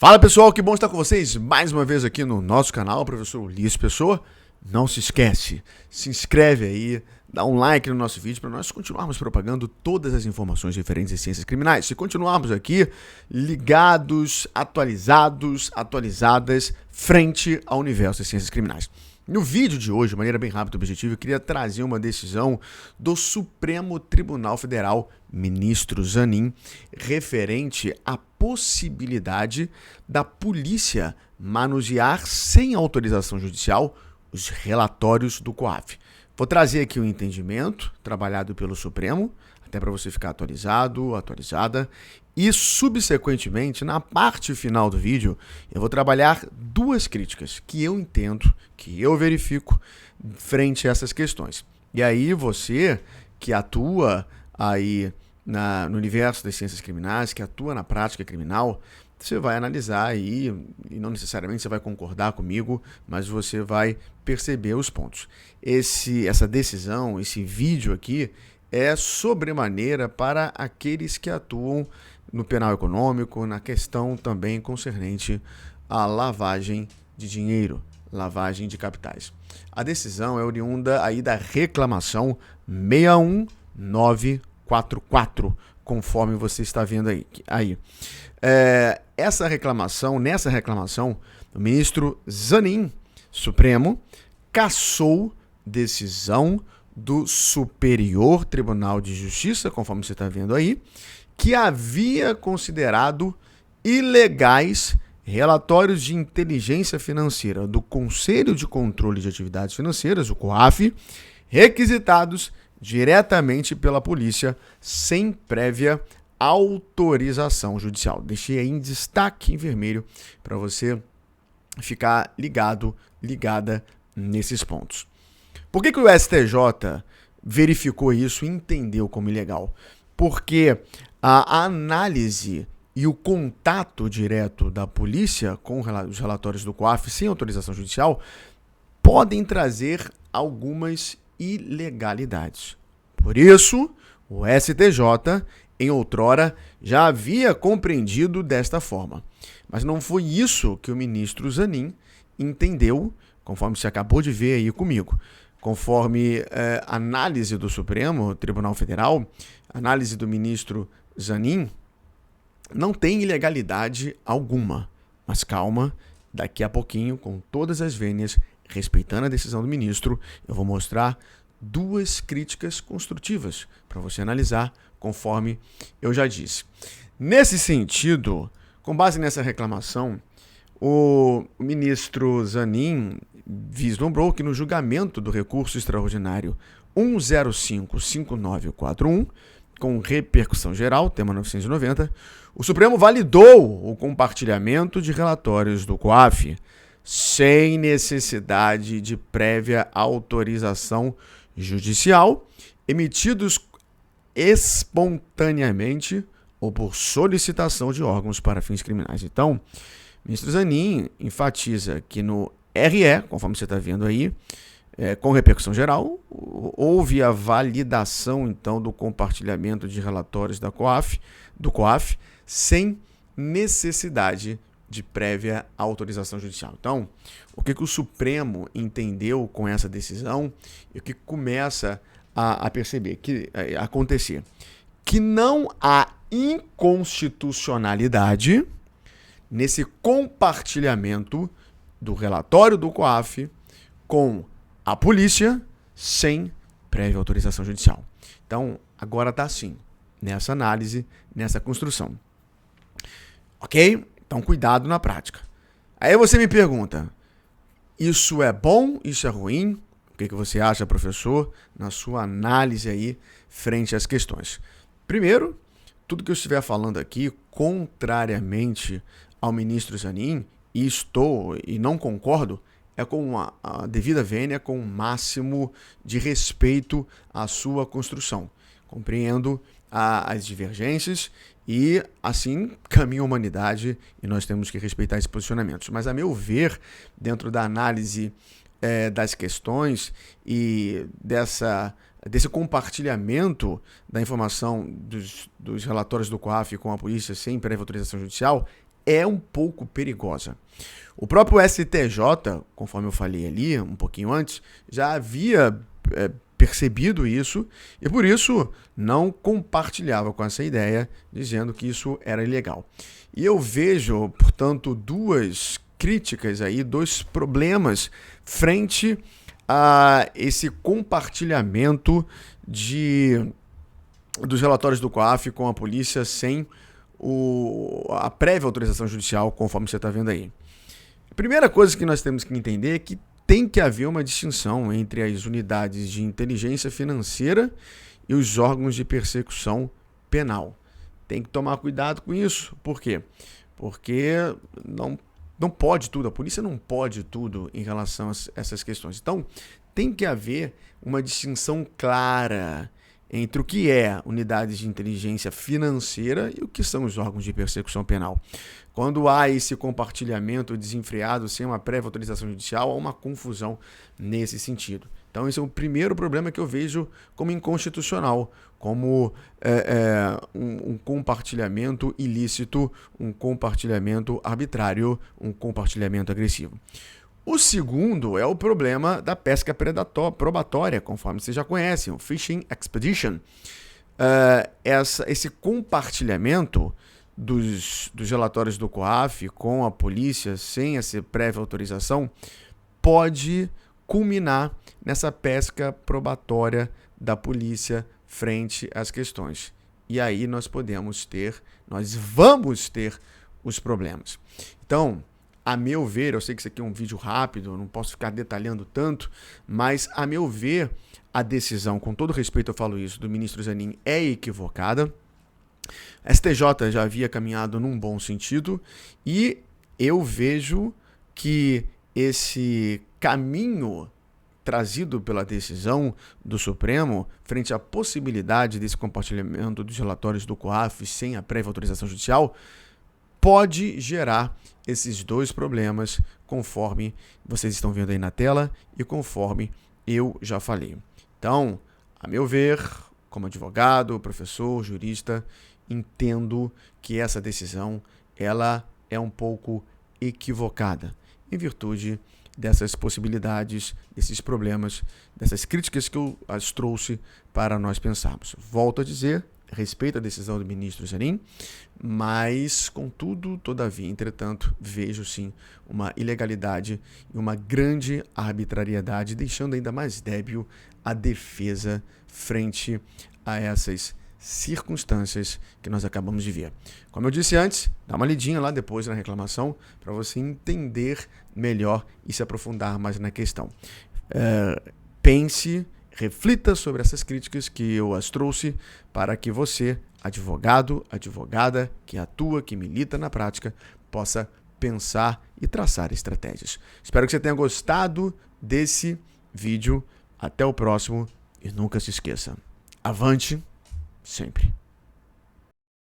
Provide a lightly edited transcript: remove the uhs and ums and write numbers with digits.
Fala pessoal, que bom estar com vocês mais uma vez aqui no nosso canal, professor Ulisses Pessoa. Não se esquece, se inscreve aí, dá um like no nosso vídeo para nós continuarmos propagando todas as informações referentes às ciências criminais. Se continuarmos aqui ligados, atualizadas frente ao universo das ciências criminais. No vídeo de hoje, de maneira bem rápida e objetiva, eu queria trazer uma decisão do Supremo Tribunal Federal, ministro Zanin, referente à possibilidade da polícia manusear sem autorização judicial os relatórios do COAF. Vou trazer aqui um entendimento trabalhado pelo Supremo, até para você ficar atualizada, e subsequentemente, na parte final do vídeo, eu vou trabalhar duas críticas que eu entendo, que eu verifico frente a essas questões. E aí você que atua aí no universo das ciências criminais, que atua na prática criminal, você vai analisar aí, e não necessariamente você vai concordar comigo, mas você vai perceber os pontos. Essa decisão, esse vídeo aqui, é sobremaneira para aqueles que atuam no penal econômico, na questão também concernente à lavagem de dinheiro, lavagem de capitais. A decisão é oriunda aí da reclamação 61944, conforme você está vendo aí. Nessa reclamação, o ministro Zanin, Supremo, cassou decisão do Superior Tribunal de Justiça, conforme você está vendo aí, que havia considerado ilegais relatórios de inteligência financeira do Conselho de Controle de Atividades Financeiras, o COAF, requisitados diretamente pela polícia sem prévia autorização judicial. Deixei aí em destaque em vermelho para você ficar ligada nesses pontos. Por que o STJ verificou isso e entendeu como ilegal? Porque a análise e o contato direto da polícia com os relatórios do COAF sem autorização judicial podem trazer algumas ilegalidades. Por isso, o STJ, em outrora, já havia compreendido desta forma. Mas não foi isso que o ministro Zanin entendeu, conforme você acabou de ver aí comigo. Conforme análise do Supremo Tribunal Federal, análise do ministro Zanin, não tem ilegalidade alguma. Mas calma, daqui a pouquinho, com todas as vênias, respeitando a decisão do ministro, eu vou mostrar duas críticas construtivas para você analisar, conforme eu já disse. Nesse sentido, com base nessa reclamação, o ministro Zanin vislumbrou que no julgamento do recurso extraordinário 1055941, com repercussão geral, tema 990, o Supremo validou o compartilhamento de relatórios do COAF sem necessidade de prévia autorização judicial, emitidos espontaneamente ou por solicitação de órgãos para fins criminais. Então, o ministro Zanin enfatiza que no RE, conforme você está vendo aí, com repercussão geral, houve a validação, então, do compartilhamento de relatórios do COAF, sem necessidade de prévia autorização judicial. Então, o que o Supremo entendeu com essa decisão e o que começa a perceber, a acontecer, que não há inconstitucionalidade nesse compartilhamento do relatório do COAF com a polícia sem prévia autorização judicial. Então, agora está assim, nessa análise, nessa construção. Ok? Então, cuidado na prática. Aí você me pergunta, isso é bom? Isso é ruim? O que você acha, professor, na sua análise aí frente às questões? Primeiro, tudo que eu estiver falando aqui, contrariamente ao ministro Zanin, e não concordo, é com a devida vênia, com o máximo de respeito à sua construção. Compreendo as divergências e, assim, caminha a humanidade e nós temos que respeitar esses posicionamentos. Mas, a meu ver, dentro da análise das questões e desse compartilhamento da informação dos relatórios do COAF com a polícia sem prévia autorização judicial, é um pouco perigosa. O próprio STJ, conforme eu falei ali um pouquinho antes, já havia percebido isso e por isso não compartilhava com essa ideia, dizendo que isso era ilegal. E eu vejo, portanto, duas críticas aí, dois problemas frente a esse compartilhamento dos relatórios do COAF com a polícia sem a prévia autorização judicial, conforme você está vendo aí. A primeira coisa que nós temos que entender é que tem que haver uma distinção entre as unidades de inteligência financeira e os órgãos de persecução penal. Tem que tomar cuidado com isso. Por quê? Porque não pode tudo, a polícia não pode tudo em relação a essas questões. Então, tem que haver uma distinção clara entre o que é unidades de inteligência financeira e o que são os órgãos de persecução penal. Quando há esse compartilhamento desenfreado sem uma prévia autorização judicial, há uma confusão nesse sentido. Então, esse é o primeiro problema que eu vejo como inconstitucional, como um compartilhamento ilícito, um compartilhamento arbitrário, um compartilhamento agressivo. O segundo é o problema da pesca probatória, conforme vocês já conhecem, o Fishing Expedition. Esse compartilhamento dos relatórios do COAF com a polícia, sem essa prévia autorização, pode culminar nessa pesca probatória da polícia frente às questões. E aí nós vamos ter os problemas. Então, a meu ver, eu sei que isso aqui é um vídeo rápido, eu não posso ficar detalhando tanto, mas a meu ver, a decisão, com todo respeito eu falo isso, do ministro Zanin é equivocada. A STJ já havia caminhado num bom sentido e eu vejo que esse caminho trazido pela decisão do Supremo frente à possibilidade desse compartilhamento dos relatórios do COAF sem a prévia autorização judicial pode gerar esses dois problemas, conforme vocês estão vendo aí na tela e conforme eu já falei. Então, a meu ver, como advogado, professor, jurista, entendo que essa decisão ela é um pouco equivocada, em virtude dessas possibilidades, desses problemas, dessas críticas que eu as trouxe para nós pensarmos. Volto a dizer, respeito a decisão do ministro Zanin, mas, contudo, todavia, entretanto, vejo sim uma ilegalidade e uma grande arbitrariedade, deixando ainda mais débil a defesa frente a essas circunstâncias que nós acabamos de ver. Como eu disse antes, dá uma lidinha lá depois na reclamação para você entender melhor e se aprofundar mais na questão. Pense, reflita sobre essas críticas que eu as trouxe para que você, advogado, advogada, que atua, que milita na prática, possa pensar e traçar estratégias. Espero que você tenha gostado desse vídeo. Até o próximo e nunca se esqueça. Avante sempre.